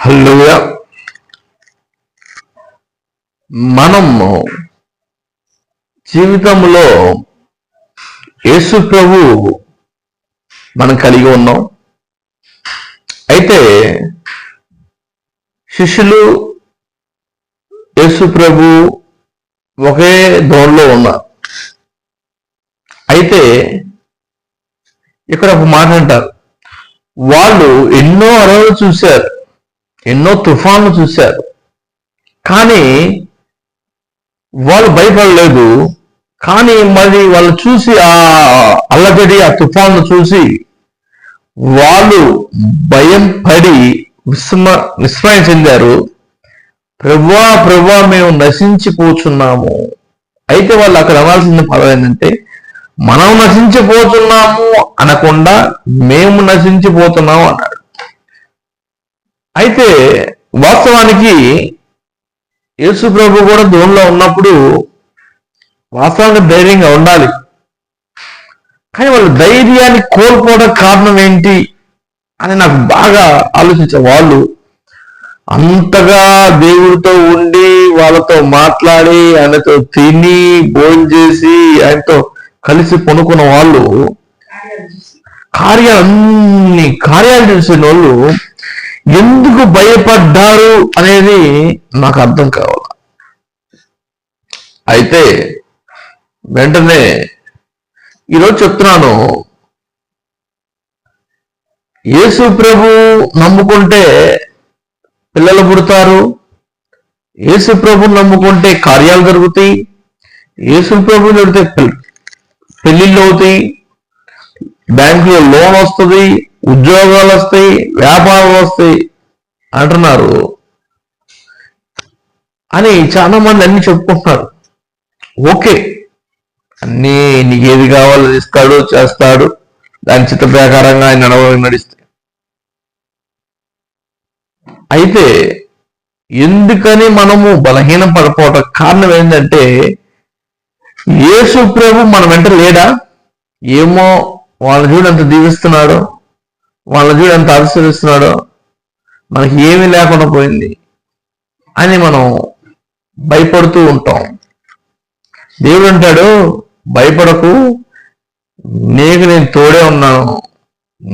హల్లెలూయా. మనము జీవితంలో యేసు ప్రభు మనం కలిగి ఉన్నాం. అయితే శిష్యులు యేసు ప్రభు ఒకే దోణిలో ఉన్నారు. అయితే ఇక్కడ ఒక మాట అంటారు, వాళ్ళు ఎన్నో అలలు చూశారు, ఎన్నో తుఫాన్లు చూశారు, కానీ వాళ్ళు భయపడలేదు. కానీ మరి వాళ్ళు చూసి ఆ అల్లజడి ఆ తుఫాన్లు చూసి వాళ్ళు భయం పడి విస్మయం చెందారు. ప్రభువా ప్రభువా మేము నశించిపోతున్నాము. అయితే వాళ్ళు అక్కడ అనాల్సిన పదం ఏంటంటే, మనం నశించిపోతున్నాము అనకుండా మేము నశించిపోతున్నాము అన్నాడు. అయితే వాస్తవానికి యేసు ప్రభు కూడా దోణిలో ఉన్నప్పుడు వాస్తవంగా ధైర్యంగా ఉండాలి. కానీ వాళ్ళు ధైర్యాన్ని కోల్పోవడం కారణం ఏంటి అని నాకు బాగా ఆలోచించే వాళ్ళు అంతగా దేవుడితో ఉండి వాళ్ళతో మాట్లాడి ఆయనతో తిని భోజనం చేసి ఆయనతో కలిసి కొనుక్కున్న వాళ్ళు కార్యాలు చేసిన వాళ్ళు ఎందుకు భయపడ్డారు అనేది నాకు అర్థం కావాలి. అయితే వెంటనే ఈరోజు చెప్తున్నాను, యేసు ప్రభు నమ్ముకుంటే పిల్లలు పుడతారు, యేసు ప్రభు నమ్ముకుంటే కార్యాలు జరుగుతాయి, యేసు ప్రభు నడితే పెళ్లిళ్ళు అవుతాయి, బ్యాంకులో లోన్ వస్తుంది, ఉద్యోగాలు వస్తాయి, వ్యాపారాలు వస్తాయి అంటున్నారు అని చాలా మంది అన్ని చెప్పుకుంటున్నారు. ఓకే, అన్నీ నీకు ఏది కావాలో ఇస్తాడు, చేస్తాడు, దాని చిత్త ప్రకారంగా ఆయన నడిస్తే. అయితే ఎందుకని మనము బలహీనం పడిపోవటం కారణం ఏంటంటే, యేసు ప్రభు మన వెంట లేడా? ఏమో వాళ్ళ చూడు ఎంత దీవిస్తున్నాడో, వాళ్ళ చూడు ఎంత ఆశీర్వదిస్తున్నాడో, మనకి ఏమీ లేకుండా పోయింది అని మనం భయపడుతూ ఉంటాం. దేవుడు అంటాడు, భయపడకు, నీకు నేను తోడే ఉన్నాను,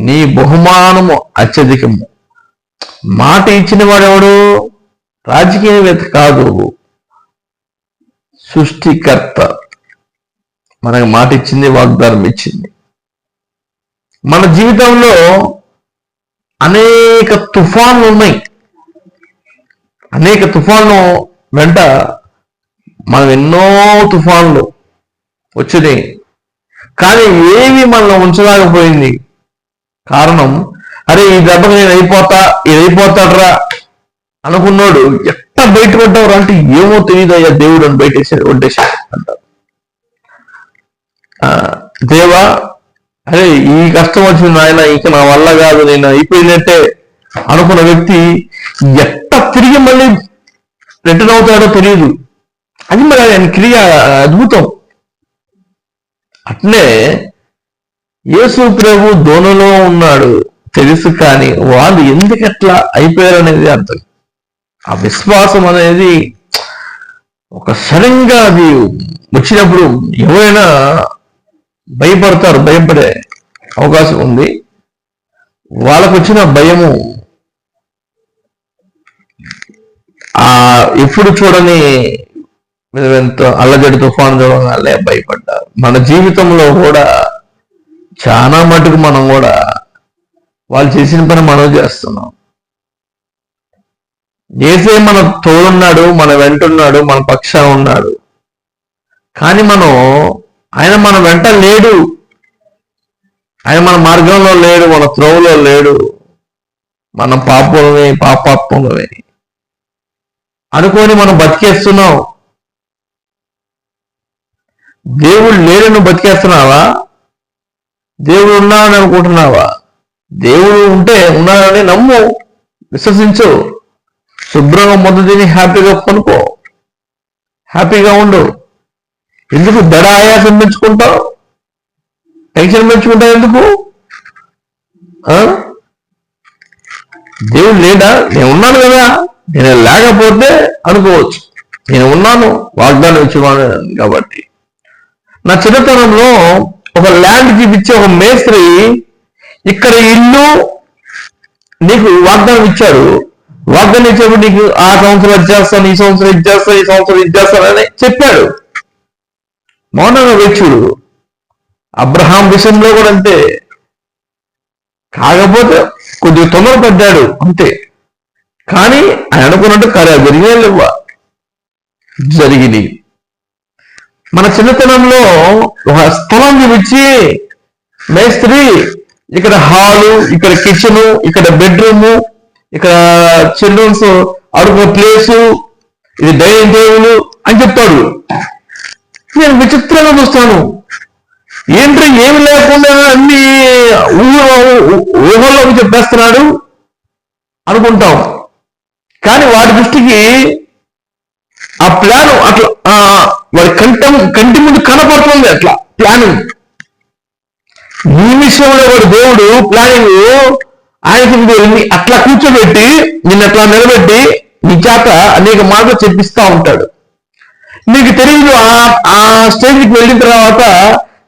నీ బహుమానము అత్యధికము. మాట ఇచ్చిన వాడెవడు? రాజకీయవేత్త కాదు, సృష్టికర్త మనకు మాట ఇచ్చింది, వాగ్దానం ఇచ్చింది. మన జీవితంలో అనేక తుఫాన్లు ఉన్నాయి. అనేక తుఫాన్లు వెంట మనం ఎన్నో తుఫాన్లు వచ్చినాయి, కానీ ఏవి మనల్ని ఉంచలేకపోయింది. కారణం, అరే ఈ దెబ్బకి నేను ఇది అయిపోతాడరా అనుకున్నాడు ఎట్లా బయటపడ్డావు అంటే, ఏమో తెలియదు అయ్యా, దేవుడు అని వడ్డేశాడు అంటారు. దేవా, అరే ఈ కష్టం వచ్చింది ఆయన, ఇక నా వల్ల కాదు, నేను అయిపోయినట్టే అనుకున్న వ్యక్తి ఎట్లా తిరిగి మళ్ళీ రిటర్న్ అవుతాడో తెలియదు. అది మరి ఆయన క్రియ అద్భుతం. అట్లే యేసు ప్రభు దోణిలో ఉన్నాడు తెలుసు, కానీ వాళ్ళు ఎందుకు ఎట్లా అయిపోయారు అనేది అర్థం. ఆ విశ్వాసం అనేది ఒక సడన్గా అది వచ్చినప్పుడు ఎవరైనా భయపడతారు, భయపడే అవకాశం ఉంది. వాళ్ళకు వచ్చిన భయము ఎప్పుడు చూడని ఎంతో అల్లజడి తుఫాను చూడగానే భయపడ్డారు. మన జీవితంలో కూడా చాలా మటుకు మనం కూడా వాళ్ళు చేసిన పని మనం చేస్తున్నాం. ఏసే మన తోడున్నాడు, మన వెంటున్నాడు, మన పక్షాన ఉన్నాడు, కానీ ఆయన మన వెంట లేడు, ఆయన మన మార్గంలో లేడు, మన త్రోవలో లేడు. మన పాపాత్మమే అనుకొని మనం బతికేస్తున్నాం. దేవుడు లేడు, నువ్వు బతికేస్తున్నావా? దేవుడు ఉన్నాడని అనుకుంటున్నావా? దేవుడు ఉన్నాడని నమ్ము, విశ్వసించు, శుభ్రంగా ముద్ద తిని హ్యాపీగా కొనుక్కో, హ్యాపీగా ఉండు. ఎందుకు దడ ఆయాసం పెంచుకుంటావు, టెన్షన్ పెంచుకుంటావు? ఎందుకు దేవుడు లేడా? నేను ఉన్నాను కదా, నేను లేకపోతే అనుకోవచ్చు, నేను ఉన్నాను, వాగ్దానం ఇచ్చేవాడు కాబట్టి. నా చిన్నతనంలో ఒక ల్యాండ్ చూపించి ఒక మేస్త్రి ఇక్కడ ఇల్లు నీకు వాగ్దానం ఇచ్చాడు, వాగ్దానం ఇచ్చేప్పుడు నీకు ఆ సంవత్సరం ఇచ్చేస్తాను, ఈ సంవత్సరం ఇచ్చేస్తాను, ఈ సంవత్సరం ఇచ్చేస్తాను అని చెప్పాడు. మౌనంగా వ్యక్తుడు. అబ్రహాం విషయంలో కూడా అంతే. కాకపోతే కొద్దిగా తొందరపడ్డాడు అంతే. కానీ ఆయన అనుకున్నట్టు కార్యాలు జరిగింది. మన చిన్నతనంలో ఒక స్థలం చూపించి మేస్త్రి ఇక్కడ హాలు, ఇక్కడ కిచెను, ఇక్కడ బెడ్రూము, ఇక్కడ చిల్డ్రన్స్ ఆడుకునే ప్లేసు, ఇది డైనింగ్ టేబుల్ అని చెప్తాడు. నేను విచిత్రంగా చూస్తాను, ఏంటి ఏమి లేకుండా అన్ని ఊహల్లోకి చెప్పేస్తున్నాడు అనుకుంటాం. కానీ వాడి దృష్టికి ఆ ప్లాన్ అట్లా వాడి కంటి ముందు కనపడుతుంది. అట్లా ప్లానింగ్ నిమిషంలో వాడు దేవుడు ప్లానింగ్ ఆయనకి అట్లా కూర్చోబెట్టి నిన్ను అట్లా నిలబెట్టి నీ చేత అనేక మాటలు చెప్పిస్తా ఉంటాడు. నీకు తెలియదు, ఆ స్టేజ్కి వెళ్ళిన తర్వాత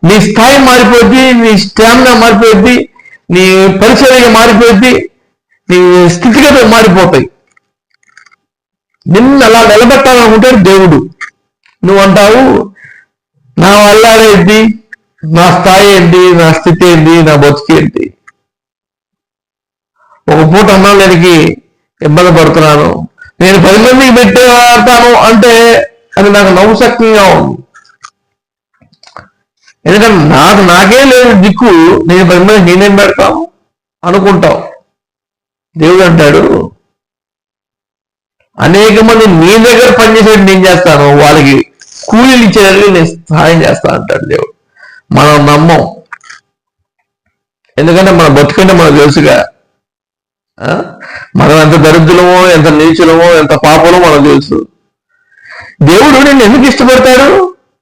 నీ స్థాయి మారిపోద్ది, నీ స్టామినా మారిపోద్ది, నీ పరిచర్య మారిపోద్ది, నీ స్థితిగతులు మారిపోతాయి. నిన్ను అలా నిలబెట్టాలనుకుంటాడు దేవుడు. నువ్వు అంటావు నా వల్ల ఏంటి, నా స్థాయి ఏంటి, నా స్థితి ఏంటి, నా బతుకు ఏంటి, ఒక పూట అన్నం లేనికి ఇబ్బంది పడుతున్నాను, నేను 10 మందికి పెట్టేవాడతాను అంటే అది నాకు నవ్వుశక్తిగా ఉంది. ఎందుకంటే నాకే లేదు దిక్కు, నేను 10 మందికి నేనేం పెడతాను అనుకుంటావు. దేవుడు అంటాడు అనేక మంది నీ దగ్గర పనిచేసేది నేను చేస్తాను, వాళ్ళకి కూలీలు ఇచ్చేదానికి నేను సహాయం చేస్తాను అంటాడు దేవుడు. మనం నమ్మం, ఎందుకంటే మన బతుకంటే మనకు తెలుసుగా. మనం ఎంత దరిద్రమో, ఎంత నీచులమో, ఎంత పాపమో మనకు తెలుసు. దేవుడు నిన్ను ఎందుకు ఇష్టపడతాడు,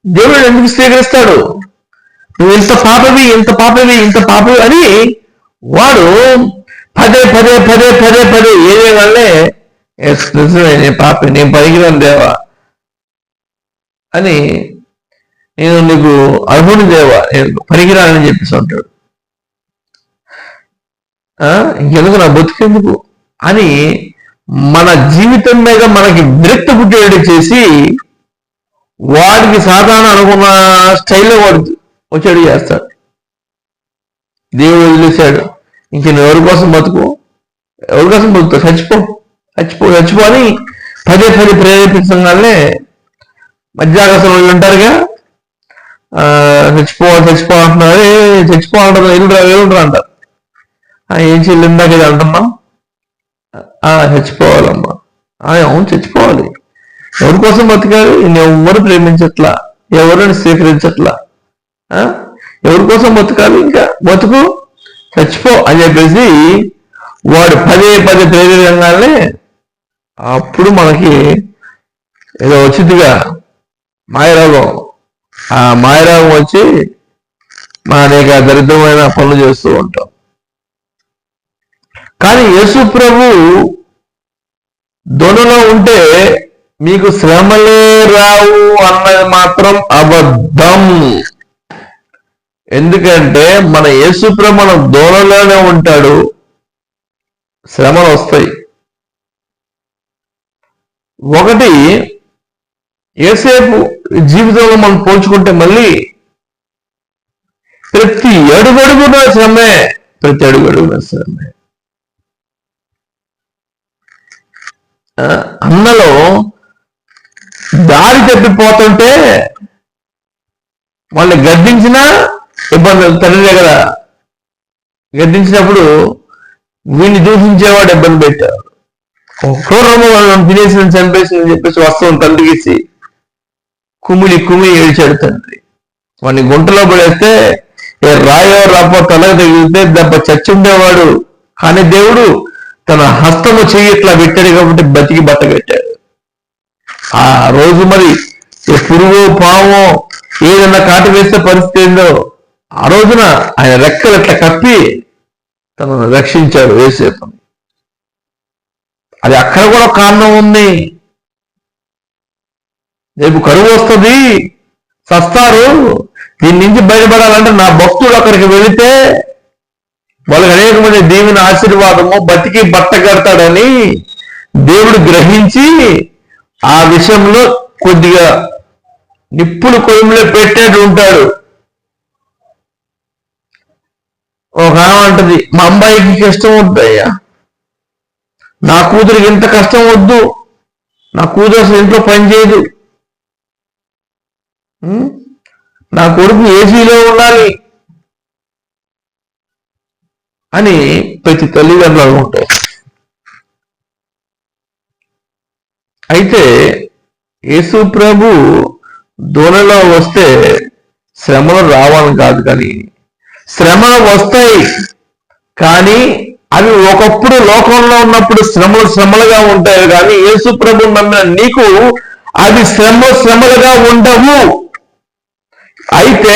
దేవుడు ఎందుకు స్వీకరిస్తాడు? నువ్వు ఇంత పాపవి, ఇంత పాపవి, ఇంత పాపవి అని వాడు పదే పదే పదే పదే పదే ఏదేగానే నేను పాప, నేను పనికిరాను దేవా అని, నేను నీకు అర్హుని దేవా, నేను పనికిరానని చెప్పేసి ఉంటాడు. ఇంకెందుకు నా బతుకెందుకు అని మన జీవితం మీద మనకి విరక్తి పుట్టేటట్టు చేసి వాడికి సాధారణ అనుకున్న స్టైల్లో వాడు వచ్చాడు చేస్తాడు. దేవుడు వదిలేశాడు, ఇంక నువ్వు ఎవరి కోసం బతుకు, ఎవరి కోసం బతుకుతావు, చచ్చిపో చచ్చిపో చచ్చిపో అని పదే పదే ప్రేరేపించగానే మధ్యాకాశం వాళ్ళు ఉంటారుగా, చచ్చిపో అంటున్నారు, చచ్చిపో అంటారు, ఎల్లుండ్రా అంటారు. ఏం చెల్లిందాక ఇది అంటున్నాం, చచ్చిపోవాలమ్మా, అవును చచ్చిపోవాలి. ఎవరి కోసం బతకాలి, ఎవరు ప్రేమించట్లా, ఎవరిని స్వీకరించట్లా, ఎవరి కోసం బతకాలి, ఇంకా బతుకు, చచ్చిపో అని చెప్పేసి వాడు పదే పదే ప్రేరేపంగానే అప్పుడు మనకి ఏదో వచ్చిందిగా మాయరోగం. ఆ మాయరోగం వచ్చి మన అనేక దరిద్రమైన పనులు చేస్తూ ఉంటాం. కానీ యేసు ప్రభు దొనలో ఉంటే మీకు శ్రమలే రావు అన్నది మాత్రం అబద్ధం. ఎందుకంటే మన యేసు ప్రభు మన దొనలోనే ఉంటాడు, శ్రమలు వస్తాయి. ఒకటి యేసేపు జీవితంలో మనం పోల్చుకుంటే మళ్ళీ ప్రతి అడుగడుగున శ్రమే, ప్రతి అడుగడుగున శ్రమే. అన్నలో దారి తప్పిపోతుంటే వాళ్ళని గద్దించినా ఇబ్బంది, తండ్రి దగ్గర గద్దించినప్పుడు వీడిని దూషించేవాడు ఇబ్బంది పెట్టారు. క్రూరము వాళ్ళని తినేసి చంపేసి అని చెప్పేసి వస్తువుని తండ్రికి ఇచ్చి కుమిలి ఏడ్చాడు తండ్రి. వాడిని గుంటలో పడేస్తే ఏ రాయో రాపో తలకు తగిలితే దెబ్బ చచ్చుండేవాడు. కానీ దేవుడు తన హస్తము చెయ్యి ఇట్లా పెట్టాడు కాబట్టి బతికి బట్ట పెట్టాడు. ఆ రోజు మరి పురుగు పాము ఏదన్నా కాటు వేస్తే పరిస్థితి ఏందో ఆ రోజున ఆయన రెక్కలు ఇట్లా కప్పి తనను రక్షించాడు యేసేపుని. అది అక్కడ కూడా కారణం ఉంది. రేపు కరువు వస్తుంది, చస్తారు, దీని నుంచి బయటపడాలంటే నా భక్తుడు అక్కడికి వెళితే వాళ్ళకి అనేకమైన దేవుని ఆశీర్వాదము బతికి బట్ట కడతాడని దేవుడు గ్రహించి ఆ విషయంలో కొద్దిగా నిప్పులు కొయ్యలో పెట్టేట్టు ఉంటాడు. ఒక ఆమె అంటది, మా అమ్మాయికి కష్టం వద్దయ్యా, నా కూతురికి ఇంత కష్టం వద్దు, నా కూతురు అసలు ఇంట్లో పని చేయదు, నా కొడుకు ఏసీలో ఉండాలి అని ప్రతి తల్లిదండ్రులు అనుకుంటారు. అయితే యేసు ప్రభు దూనలో వస్తే శ్రమలు రావాలని కాదు, కానీ శ్రమలు వస్తాయి, కానీ అవి ఒకప్పుడు లోకంలో ఉన్నప్పుడు శ్రమలుగా ఉంటాయి. కానీ యేసు ప్రభు నమ్మిన నీకు అవి శ్రమలుగా ఉండవు. అయితే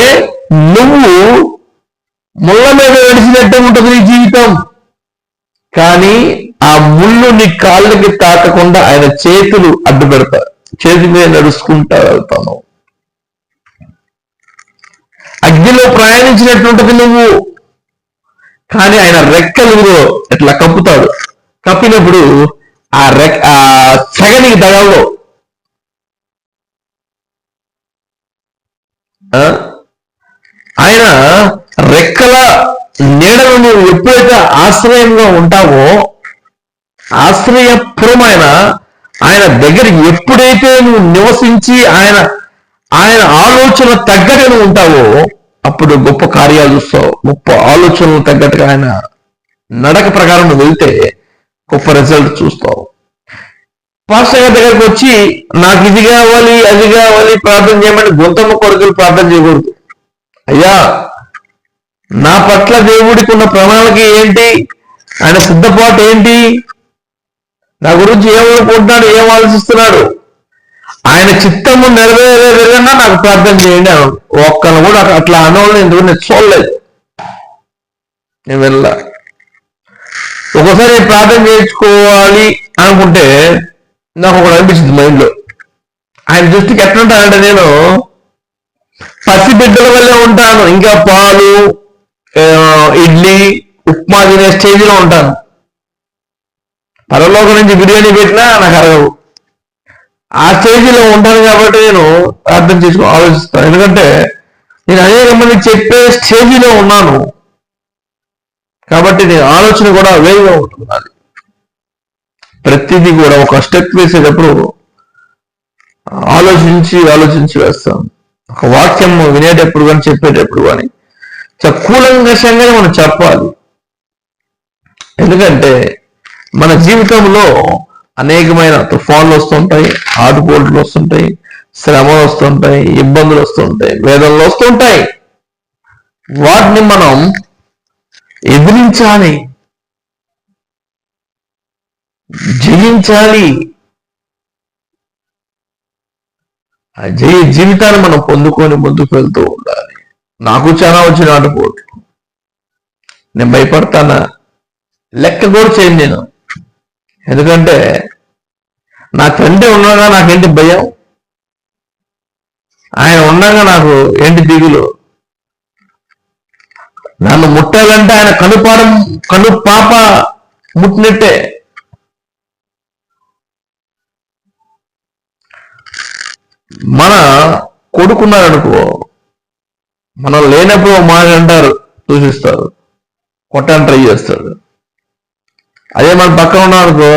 నువ్వు ముళ్ళ మీద నడిచినట్టే ఉంటుంది నీ జీవితం, కానీ ఆ ముళ్ళు నీ కాళ్ళకి తాకకుండా ఆయన చేతులు అడ్డు పెడతారు, చేతి మీద నడుచుకుంటా వెళ్తాను. అగ్నిలో ప్రయాణించినట్టుంటది నువ్వు, కానీ ఆయన రెక్కలు ఇట్లా కప్పుతాడు. కప్పినప్పుడు ఆ సెగనికి తగలదు. ఆయన రెక్కల నీడను నువ్వు ఎప్పుడైతే ఆశ్రయంగా ఉంటావో, ఆశ్రయపురమైన ఆయన దగ్గర ఎప్పుడైతే నువ్వు నివసించి ఆయన ఆలోచన తగ్గట్టుగా నువ్వు ఉంటావో, అప్పుడు గొప్ప కార్యాలు చూస్తావు. గొప్ప ఆలోచనలు తగ్గట్టుగా ఆయన నడక ప్రకారం నువ్వు వెళ్తే గొప్ప రిజల్ట్ చూస్తావు. పాస్టర్ గారి దగ్గరకు వచ్చి నాకు ఇది కావాలి అది కావాలి ప్రార్థన చేయమని గొంతమ్మ కొడుకులు ప్రార్థన చేయకూడదు. అయ్యా, నా పట్ల దేవుడికి ఉన్న ప్రణాళిక ఏంటి, ఆయన సిద్ధపాటు ఏంటి, నా గురించి ఏమనుకుంటున్నాడు, ఏం ఆలోచిస్తున్నాడు, ఆయన చిత్తము నెరవేరే విధంగా నాకు ప్రార్థన చేయండి అన్నాడు. ఒక్కను కూడా అట్లా అనవాళ్ళని ఎందుకు నేను చూడలేదు, నేను వెళ్ళా. ఒకసారి ప్రార్థన చేయించుకోవాలి అనుకుంటే నాకు ఒకటి అనిపించింది మైండ్లో, ఆయన దృష్టికి ఎట్లుంటానంటే నేను పసిబిడ్డల వల్లే ఉంటాను. ఇంకా పాలు, ఇడ్లీ, ఉప్మా తినే స్టేజ్లో ఉంటాను. పరలోకం నుంచి బిర్యానీ పెట్టినా నాకు అరగవు. ఆ స్టేజ్లో ఉంటాను కాబట్టి నేను అర్థం చేసుకుని ఆలోచిస్తాను. ఎందుకంటే నేను అనేక మంది చెప్పే స్టేజ్లో ఉన్నాను కాబట్టి నేను ఆలోచన కూడా వేరుగా ఉంటుంది. అది ప్రతిదీ కూడా ఒక స్టెప్ వేసేటప్పుడు ఆలోచించి వేస్తాం. ఒక వాక్యం వినేటప్పుడు కానీ చెప్పేటప్పుడు కానీ కూలంకషంగానే మనం చెప్పాలి. ఎందుకంటే మన జీవితంలో అనేకమైన తుఫాన్లు వస్తుంటాయి, ఆటుపోట్లు వస్తుంటాయి, శ్రమలు వస్తుంటాయి, ఇబ్బందులు వస్తుంటాయి, వేదనలు వస్తుంటాయి. వాటిని మనం ఎదిరించాలి, జయించాలి. ఆ జీవితాన్ని మనం పొందుకొని ముందుకు వెళ్తూ ఉండాలి. నాకు చాలా వచ్చిన ఆటుపోట్లు, నేను భయపడతానా, లెక్క కూడా చేయను నేను. ఎందుకంటే నా తండ్రి ఉండగా నాకేంటి భయం, ఆయన ఉండగా నాకు ఏంటి దిగులు. నన్ను ముట్టాలంటే ఆయన కను పాప ముట్టినట్టే. మన కొడుకున్నారనుకో, మనం లేనప్పుడు మాట అంటారు, సూచిస్తారు, కొట్టని ట్రై చేస్తాడు. అదే మన పక్కన ఉన్నారనుకో,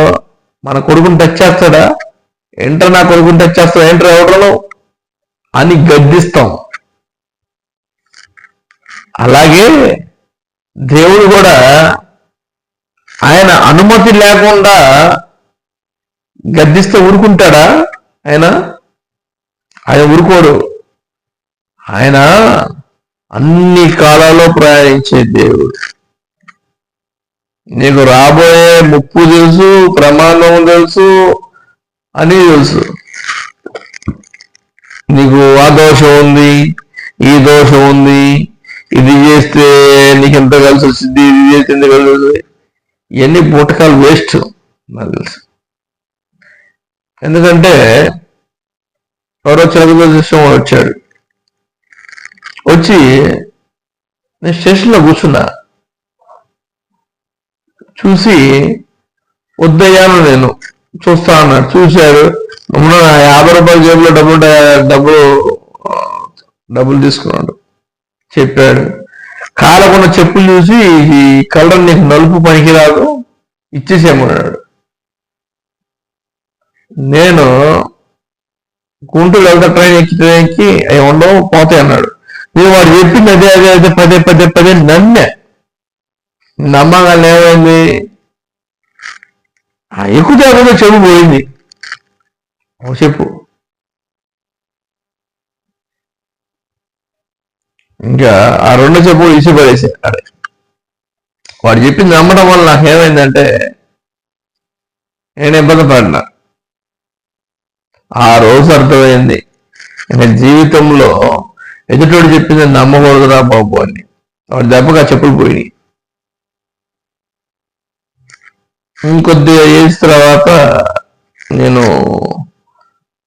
మన కొడుకుని టచ్ చేస్తాడా, ఏంట్రా నా కొడుకుని టచ్ చేస్తాడా, ఏంట్రా ఎవడలో అని గద్దిస్తాం. అలాగే దేవుడు కూడా ఆయన అనుమతి లేకుండా గద్దిస్తే ఊరుకుంటాడా? ఆయన ఊరుకోడు. ఆయన అన్ని కాలాల్లో ప్రయాణించే దేవుడు. నీకు రాబోయే ముప్పు తెలుసు, ప్రమాదం తెలుసు, అని తెలుసు. నీకు ఆ దోషం ఉంది, ఈ దోషం ఉంది, ఇది చేస్తే నీకు ఎంత కలిసి వచ్చింది, ఇది చేస్తే ఎంత కలిసి వస్తుంది, ఇవన్నీ బూటకాలు వేస్ట్ నాకు తెలుసు. ఎందుకంటే ఎవరో చిలక దృశ్యం వచ్చాడు. వచ్చి నేను స్టేషన్లో కూర్చున్నా. చూసి వద్దయ్యాను, నేను చూస్తా అన్నాడు. చూశారు, 50 రూపాయల జేబులో డబ్బులు తీసుకున్నాడు. చెప్పాడు, కాలకున్న చెప్పులు చూసి ఈ కలర్ నీకు నలుపు పనికిరాదు, ఇచ్చేసేమన్నాడు. నేను గుంటూరు వెళ్తా ట్రైన్కి అవి ఉండవు పోతాయి అన్నాడు. నేను వాడు చెప్పింది అదే పదే నమ్మకాలు ఏమైంది, ఎక్కువ చెప్పు పోయింది. చెప్పు ఇంకా ఆ 2 చెప్పులు ఇసి పడేసే. అరే వాడు చెప్పింది నమ్మడం వల్ల నాకేమైందంటే నేను ఇబ్బంది పడినా. ఆ రోజు అర్థమైంది, నేను జీవితంలో ఎదుటోడు చెప్పింది నమ్మకూడదురా బాబు అని. వాడు దెబ్బగా చెప్పులు పోయి ఇంకొద్దిగా ఏజ్ తర్వాత నేను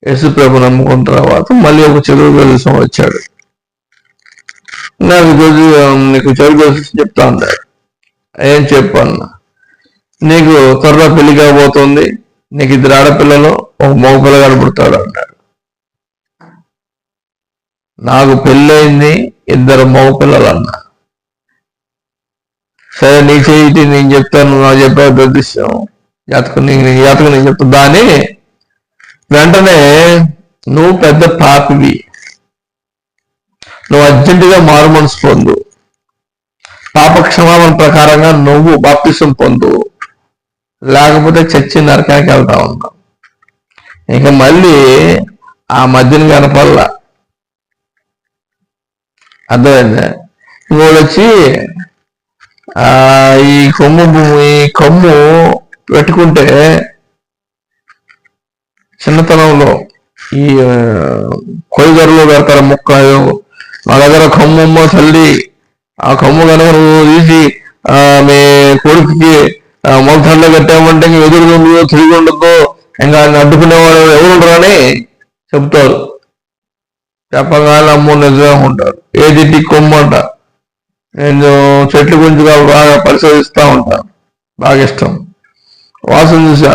యేసు ప్రభు నమ్ముకున్న తర్వాత మళ్ళీ ఒక చెరువు ప్రదేశం వచ్చాడు. నీకు చెరువు ప్రదేశం చెప్తా అన్నాడు. ఏం చెప్పన్నా, నీకు త్వరగా పెళ్లి కాబోతుంది, నీకు 2 ఆడపిల్లలు, ఒక మగ పిల్లగాడు పుడతాడు అన్నాడు. నాకు పెళ్ళయింది, 2 మగ పిల్లలు అన్నా. సరే నీ చేయి నేను చెప్తాను, నాకు చెప్పే దుర్దిష్టం జాతకం నేను చెప్తా. దాని వెంటనే నువ్వు పెద్ద పాపివి, నువ్వు అర్జెంటుగా మారు మనసు పొందు, పాప క్షమాపణ ప్రకారంగా నువ్వు బాప్తిసం పొందు, లేకపోతే చచ్చి నరకానికి వెళ్తా ఉన్నావు. ఇక మళ్ళీ ఆ మధ్యన కనపల్లా. అర్థమైందా? ఇంకోటి వచ్చి ఈ కొమ్ము పెట్టుకుంటే చిన్నతనంలో ఈ కొయ్యగరలో పెడతారు ముక్క. మా దగ్గర కొమ్మ తల్లి, ఆ కొమ్ము కనుక నువ్వు తీసి మీ కొడుకుకి మొలతల్లో కట్టామంటే ఎదురు తిరిగి ఉండదు, ఇంకా అడ్డుకునేవాడు ఎవరు అని చెప్తారు. చెప్పగానే అమ్మో నిజంగా ఉంటారు. ఏదిటి కొమ్ము అంట. నేను చెట్ల గురించి బాగా పరిశోధిస్తూ ఉంటాను, బాగా ఇష్టం. వాసన చూసా,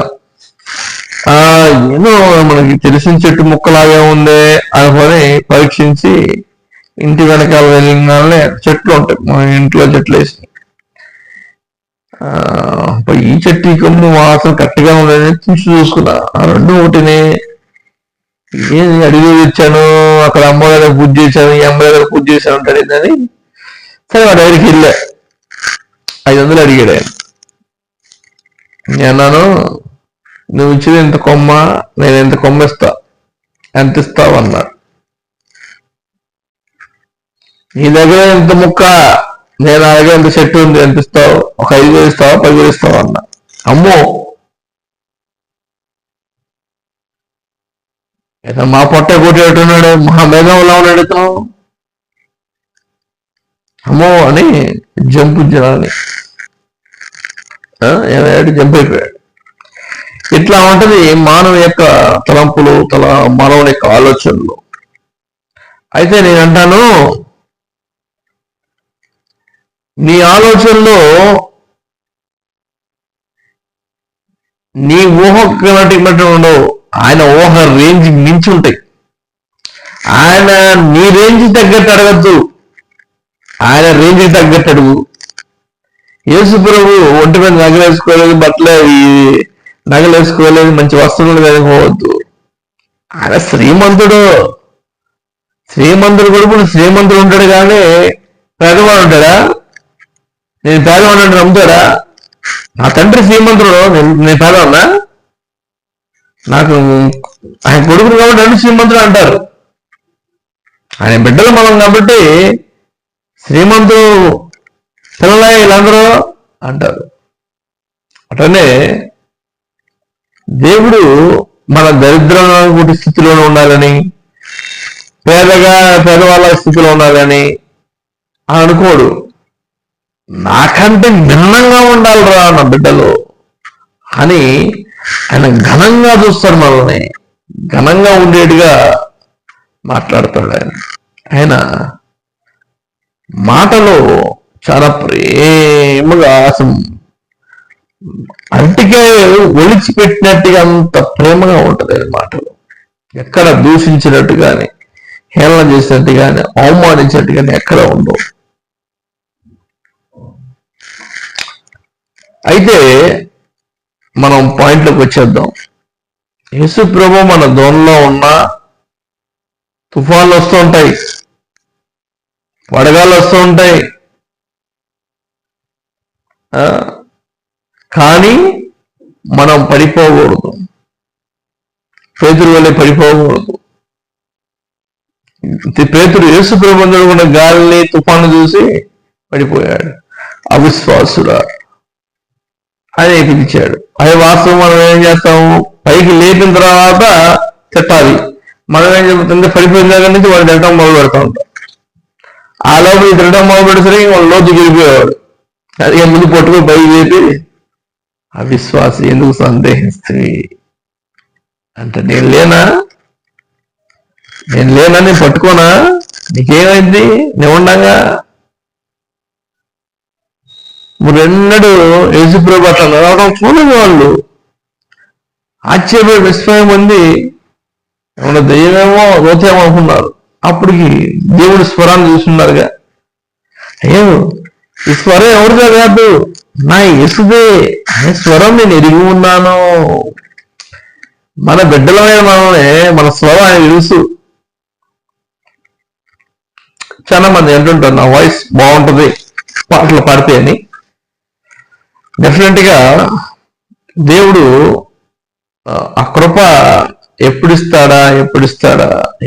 ఏదో మనకి తెలిసిన చెట్టు ముక్కలాగే ఉందే అనుకొని పరీక్షించి ఇంటి వెనకాల వెళ్ళగానే చెట్లు ఉంటాయి, మన ఇంట్లో చెట్లు వేసి ఈ చెట్టు ఈ కొమ్ము వాసన కరెక్ట్గా ఉందని చూసుకున్నా. ఆ 2 ఒకటినే. ఏది అడిగి వచ్చాను, అక్కడ అమ్మ దగ్గర పూజ చేశాను, ఈ అమ్మ దగ్గర పూజ చేశాను అంటాడు. సరే వాడి దగ్గరికి వెళ్ళా, 500 అడిగాడు ఆయన. నేను అన్నాను, నువ్వు ఇచ్చేది ఎంత కొమ్మ, నేను ఎంత కొమ్మ ఇస్తా, ఎంత ఇస్తావు అన్నా. నీ దగ్గర ఎంత ముక్క, నేను నా దగ్గర ఎంత చెట్టు ఉంది, ఎంత ఇస్తావు, ఒక 5,000 ఇస్తావా 10,000 ఇస్తావా అన్నా. అమ్మో మా పొట్ట కొట్టేట్టున్నాడు, మహా మేఘంలో ఉన్నాడు ఇతను, అమ్మో అని జంప్ జనాన్ని ఏమయ్యాడు, జంప్ అయిపోయాడు. ఇట్లా ఉంటది మానవ యొక్క తలంపులు, మానవుని యొక్క ఆలోచనలు. అయితే నేను అంటాను, నీ ఆలోచనలో నీ ఊహ కనటినట్టు ఉండవు, ఆయన ఊహ రేంజ్ మించి ఉంటాయి. ఆయన నీ రేంజ్ తగ్గట్టు అడగద్దు, ఆయన రేంజ్కి తగ్గట్టు అడుగు. యేసు ప్రభు ఒంటి మీద నగలేసుకోలేదు, బట్టలే నగలేసుకోలేదు, మంచి వస్త్రాలు వెళ్ళకపోవద్దు. ఆయన శ్రీమంతుడు కొడుకు శ్రీమంతుడు ఉంటాడు, కానీ పేదవాడు ఉంటాడా? నేను పేదవాడు అంటే నమ్ముతాడా? నా తండ్రి శ్రీమంతుడు, నేను పేదవాడినా? నాకు ఆయన కొడుకుడు కాబట్టి నన్ను శ్రీమంతుడు అంటారు. ఆయన బిడ్డలు మనం కాబట్టి శ్రీమంతుడు పిల్లలే వీళ్ళందరూ అంటారు. అట్లనే దేవుడు మన దరిద్రమైన స్థితిలో ఉండాలని, పేదవాళ్ళ స్థితిలో ఉండాలని అనుకోడు. నాకంటే భిన్నంగా ఉండాలిరా నా బిడ్డలు అని ఆయన ఘనంగా చూస్తాడు, మనల్ని ఘనంగా ఉండేట్టుగా మాట్లాడతాడు. ఆయన మాటలో చాలా ప్రేమగా అంటికే ఒలిచిపెట్టినట్టుగా అంత ప్రేమగా ఉంటుంది ఆయన మాటలు. ఎక్కడ దూషించినట్టు కానీ, హేళన చేసినట్టు కానీ, అవమానించినట్టు కానీ ఎక్కడ ఉండవు. అయితే మనం పాయింట్లోకి వచ్చేద్దాం. యేసు ప్రభు మన దోణలో ఉన్న తుఫాన్లు వస్తూ ఉంటాయి, వడగాలు వస్తూ ఉంటాయి, కానీ మనం పడిపోకూడదు. పేతురు వల్లే పడిపోకూడదు. పేతురు యేసు ప్రభువులో ఉన్న గాలిని తుఫాను చూసి పడిపోయాడు. అవిశ్వాసుడా అని పిలిచాడు. అది వాస్తవం. మనం ఏం చేస్తాము, పైకి లేపిన తర్వాత తిట్టాలి. మనం ఏం చెబుతుంది, పడిపోయిన దగ్గర నుంచి వాడు తిట్టడం మొదలు పెడతా ఉంటాం. ఆ లోపల తిట్టడం మొదలు పెడితే వాళ్ళు లోతు గిరిపోయేవాడు. అది ముందు పట్టుకుని పైకి లేపి, అవిశ్వాసి ఎందుకు సందేహిస్తుంది అంటే, నేను లేనా నేను పట్టుకోనా, నీకేమైంది, నేను ఉండగా. రెండడు యేసుప్రభు అట్లా నడవడం చూడని వాళ్ళు ఆశ్చర్యపడి విస్మయం ఉంది. ఏమన్నా దయ్యమేమో లోతేమో అనుకున్నారు. అప్పటికి దేవుడి స్వరాన్ని చూస్తున్నారుగా. అయ్యో, ఈ స్వరం ఎవరిదో కాదు, నా యేసుదే అనే స్వరం నేను ఎరిగి ఉన్నాను. మన బిడ్డలమైన మనమే, మన స్వరం ఆయన తెలుసు. చాలా మంది అంటుంటారు నా వాయిస్ బాగుంటుంది పాటలు పాడితే అని. డెఫినెట్ గా దేవుడు ఆ కృప ఎప్పుడు ఇస్తాడా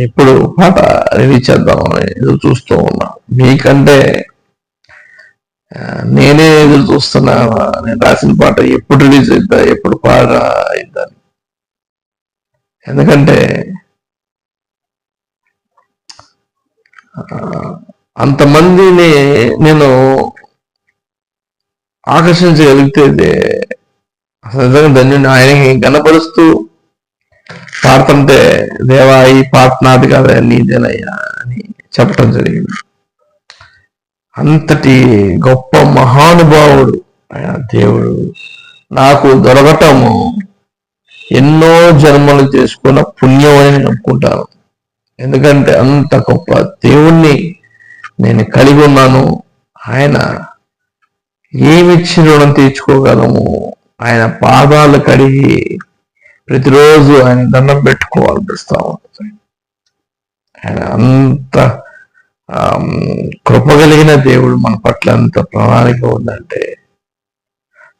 ఎప్పుడు పాట రిలీజ్ చేద్దామని ఎదురు చూస్తూ ఉన్నా. మీకంటే నేనే ఎదురు చూస్తున్నా, నేను రాసిన పాట ఎప్పుడు రిలీజ్ అవుతా, ఎప్పుడు పాట అవుతాను. ఎందుకంటే అంతమందిని నేను ఆకర్షించగలిగితే అసలు నిజంగా ధన్యుని. ఆయనకి గణపరుస్తూ పాడుతుంటే, దేవా ఈ పాట నాది కదా, నీదేనయ్యా అని చెప్పడం జరిగింది. అంతటి గొప్ప మహానుభావుడు ఆయన దేవుడు నాకు దొరకటము ఎన్నో జన్మలు చేసుకున్న పుణ్యం అని నేను అనుకుంటాను. ఎందుకంటే అంత గొప్ప దేవుణ్ణి నేను కలిగి ఉన్నాను. ఆయన ఏమిచ్చి రుణం తీర్చుకోగలము. ఆయన పాదాలు కడిగి ప్రతిరోజు ఆయన దండం పెట్టుకోవాలనిపిస్తా ఉంటుంది. ఆయన అంత కృప కలిగిన దేవుడు మన పట్ల అంత ప్రణాళిక ఉందంటే,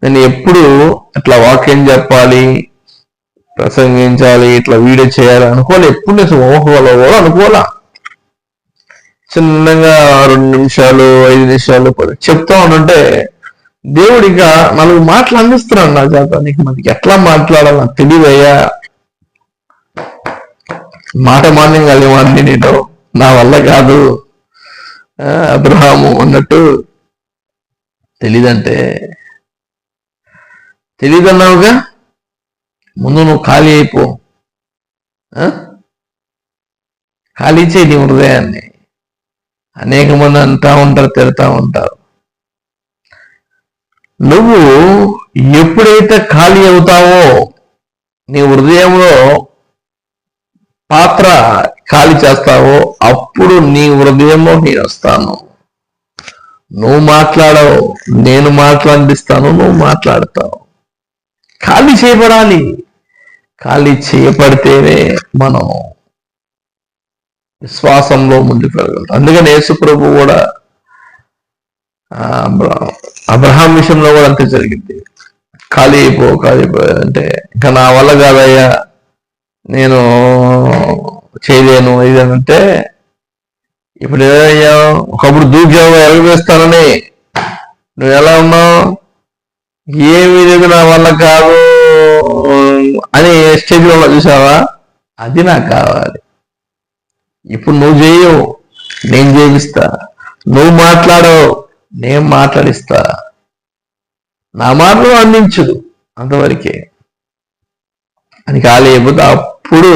నేను ఎప్పుడు ఇట్లా వాక్యం చెప్పాలి, ప్రసంగించాలి, ఇట్లా వీడియో చేయాలి అనుకోవాలి. ఎప్పుడు నేను ఊహలో కూడా అనుకోవాలా. చిన్నగా 2 నిమిషాలు 5 నిమిషాలు చెప్తా ఉంటే దేవుడు ఇక 4 మాటలు అందిస్తున్నాడు నా చేత. నీకు మనకి ఎట్లా మాట్లాడాలి నాకు తెలియదయ్యా, మాట మాన్యం కలిగి నేను నా వల్ల కాదు. అబ్రహాము అన్నట్టు తెలీదన్నావుగా, ముందు నువ్వు ఖాళీ అయిపో, ఖాళీ చేయి నీ హృదయాన్ని. అనేక మంది అంటా ఉంటారు, తిడతా ఉంటారు. నువ్వు ఎప్పుడైతే ఖాళీ అవుతావో, నీ హృదయంలో పాత్ర ఖాళీ చేస్తావో, అప్పుడు నీ హృదయంలో నేను వస్తాను. నువ్వు మాట్లాడవు, నేను మాట్లాడిస్తాను, నువ్వు మాట్లాడతావు. ఖాళీ చేయబడాలి. ఖాళీ చేయబడితేనే మనం విశ్వాసంలో ముందుకు వెళ్ళగలుగుతాం. అందుకని యేసు ప్రభు కూడా అబ్రహాం విషయంలో కూడా అంతే జరిగింది. ఖాళీ అయిపో అంటే, ఇంకా నా వల్ల కాదయ్యా, నేను చేయలేను ఇదంటే, ఇప్పుడు ఏదయ్యా, ఒకప్పుడు దూకావు ఎరగవేస్తానని, నువ్వు ఎలా ఉన్నావు, ఏమీ లేదు నా వల్ల కాదు అని స్టేజ్లో చూసావా, అది నాకు కావాలి. ఇప్పుడు నువ్వు చేయవు, నేను చేయిస్తా. నువ్వు మాట్లాడవు, నేను మాట్లాడిస్తా. నా మాటలు అందించు, అంతవరకే. అది ఖాళీ అయిపోతే అప్పుడు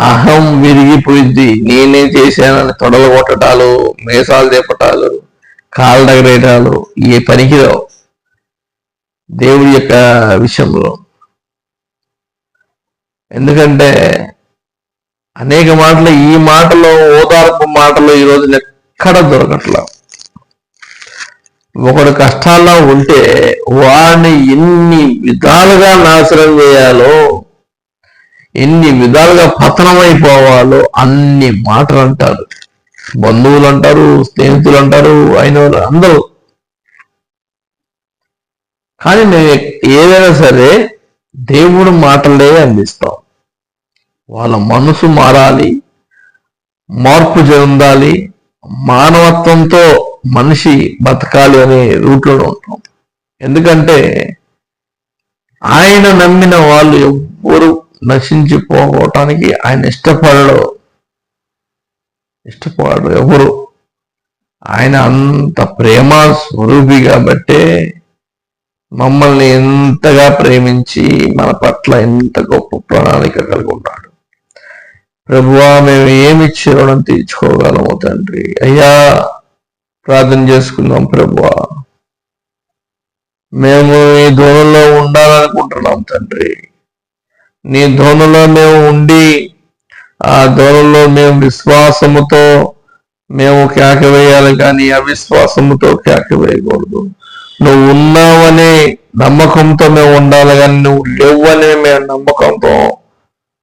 అహం విరిగిపోయింది. నేనే చేశానని తొడలు కొట్టడాలు, మేసాలు చేపట్టాలు, కాళ్ళ దగ్గరేయడాలు ఏ పనికిరావు దేవుడి యొక్క విషయంలో. ఎందుకంటే అనేక మాటలు, ఈ మాటలో ఓదార్పు మాటలు ఈ రోజున ఎక్కడ దొరకట్లా. ఒకడు కష్టాల్లో ఉంటే వాడిని ఎన్ని విధాలుగా నాశనం చేయాలో, ఎన్ని విధాలుగా పతనమైపోవాలో అన్ని మాటలు అంటారు. బంధువులు అంటారు, స్నేహితులు అంటారు, అయిన వాళ్ళు అందరూ. కానీ మేము ఏదైనా సరే దేవుడు మాటలే అందిస్తాం. వాళ్ళ మనసు మారాలి, మార్పు చెందాలి, మానవత్వంతో మనిషి బతకాలి అనే రూట్లో ఉంటాం. ఎందుకంటే ఆయన నమ్మిన వాళ్ళు ఎవ్వరు నశించిపోవటానికి ఆయన ఇష్టపడడు ఎవరు. ఆయన అంత ప్రేమ స్వరూపి కాబట్టే మమ్మల్ని ఎంతగా ప్రేమించి మన పట్ల ఎంత గొప్ప ప్రణాళిక కలిగి ఉన్నాడు. ప్రభువా, మేము ఏమిచ్చి రుణం తీర్చుకోగలము తండ్రి. అయ్యా, ప్రార్థన చేసుకుందాం. ప్రభువా, మేము నీ ధోరణిలో ఉండాలనుకుంటున్నాం తండ్రి. నీ ధోరణిలో మేము ఉండి ఆ ధోరణిలో మేము విశ్వాసముతో మేము కేక వేయాలి, కానీ అవిశ్వాసముతో కేక వేయకూడదు. నువ్వు ఉన్నావనే నమ్మకంతో మేము ఉండాలి, కానీ నువ్వు లేవనే మేము నమ్మకంతో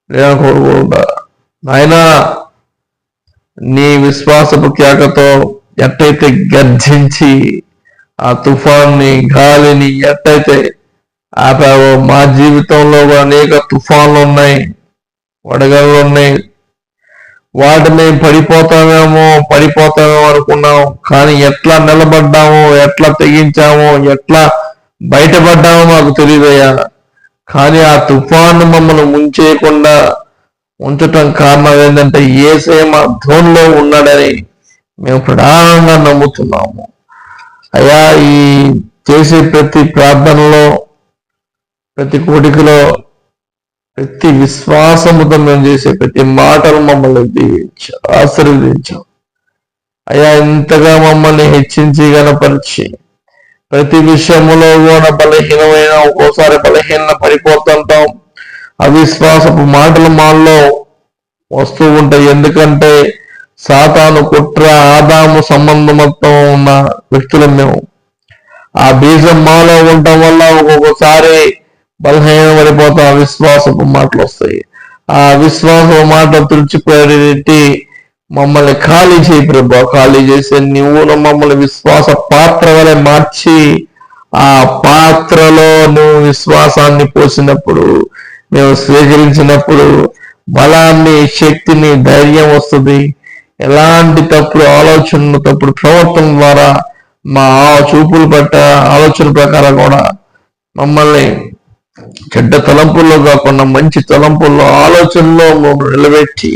లేకూడదు. నాయనా, నీ విశ్వాసపు కేకతో ఎట్టయితే గర్జించి ఆ తుఫాన్ని, గాలిని ఎట్టయితే ఆపావో, మా జీవితంలో అనేక తుఫాన్లు ఉన్నాయి, వడగళ్ళు ఉన్నాయి. వాటి మేము పడిపోతామేమో అనుకున్నాం, కానీ ఎట్లా నిలబడ్డామో, ఎట్లా తెగించామో, ఎట్లా బయటపడ్డామో మాకు తెలియదయ్యా. కానీ ఆ తుఫాను మమ్మల్ని ముంచేయకుండా ఉంచటం కారణం ఏంటంటే యేసయ్య మా ధోనిలో ఉన్నాడని మేము ప్రధానంగా నమ్ముతున్నాము. అయ్యా, ఈ చేసే ప్రతి ప్రార్థనలో, ప్రతి కోటికలో, ప్రతి విశ్వాసముతో మేము చేసే ప్రతి మాటలు మమ్మల్ని ఆశీర్వదించాం. అయ్యా, ఇంతగా మమ్మల్ని హెచ్చించి గణపరిచి ప్రతి విషయంలో కూడా బలహీనమైన, ఒక్కోసారి బలహీన పడిపోతుంటాం. అవిశ్వాసపు మాటలు మాలో వస్తూ ఉంటాయి. ఎందుకంటే సాతాను కుట్ర, ఆదాము సంబంధంతో ఉన్న వ్యక్తులం మేము. ఆ బీజం మాలో ఉండటం వల్ల ఒక్కొక్కసారి బలహీన పడిపోతాం. అవిశ్వాసపు మాటలు వస్తాయి. ఆ విశ్వాసపు మాట తుడిచిపెట్టి మమ్మల్ని ఖాళీ చేయి ప్రభు. ఖాళీ చేసే నువ్వు మమ్మల్ని విశ్వాస పాత్ర వలె మార్చి, ఆ పాత్రలో నువ్వు విశ్వాసాన్ని పోసినప్పుడు, మేము స్వీకరించినప్పుడు బలాన్ని, శక్తిని, ధైర్యం వస్తుంది. ఎలాంటి తప్పుడు ఆలోచన, తప్పుడు ప్రవర్తన ద్వారా మా చూపులు పట్ట ఆలోచన ప్రకారం కూడా మమ్మల్ని చెడ్డ తలంపుల్లో కాకుండా మంచి తలంపుల్లో, ఆలోచనలో నిలబెట్టి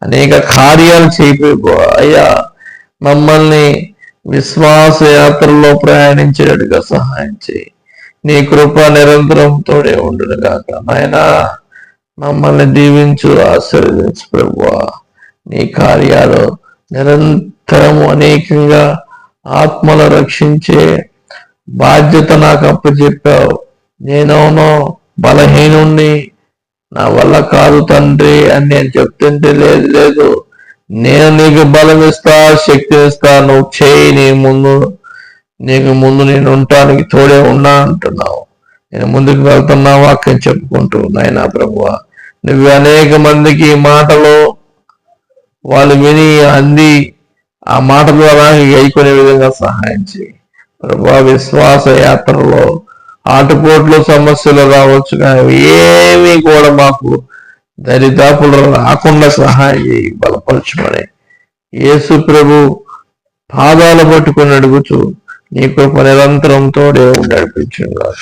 అనేక కార్యాలు చేయిపోయి అయ్యా, మమ్మల్ని విశ్వాస యాత్రలో ప్రయాణించేటట్టుగా సహాయం చేయి. నీ కృప నిరంతరం తోడే ఉండును గాక. నాయనా, మమ్మల్ని దీవించు, ఆశీర్వదించు ప్రభువా. నీ కార్యాలు నిరంతరము అనేకంగా ఆత్మలు రక్షించే బాధ్యత నాకు అప్పచెప్పావు. నేనవునో బలహీనుణ్ణి, నా వల్ల కాదు తండ్రి అని నేను చెప్తుంటే లేదు, నేను నీకు బలం ఇస్తా, శక్తి ఇస్తా, నువ్వు చేయి, నీకు ముందు నేను ఉండటానికి తోడే ఉన్నా అంటున్నావు. నేను ముందుకు వెళ్తున్నా వాక్యం చెప్పుకుంటూ. నాయనా ప్రభువా, నువ్వు అనేక మందికి మాటలు వాళ్ళు విని అంది ఆ మాట ద్వారా గైకొనే విధంగా సహాయం చేయి ప్రభువా. విశ్వాస యాత్రలో ఆటుపోట్లు, సమస్యలు రావచ్చు, కానీ ఏమీ కూడా మాకు దరిదాపులు రాకుండా సహాయం చేయి, బలపరచమని యేసు ప్రభు పాదాలు పట్టుకుని అడుగుచు నీ కృప నిరంతరం తోడే నడిపించుగాక.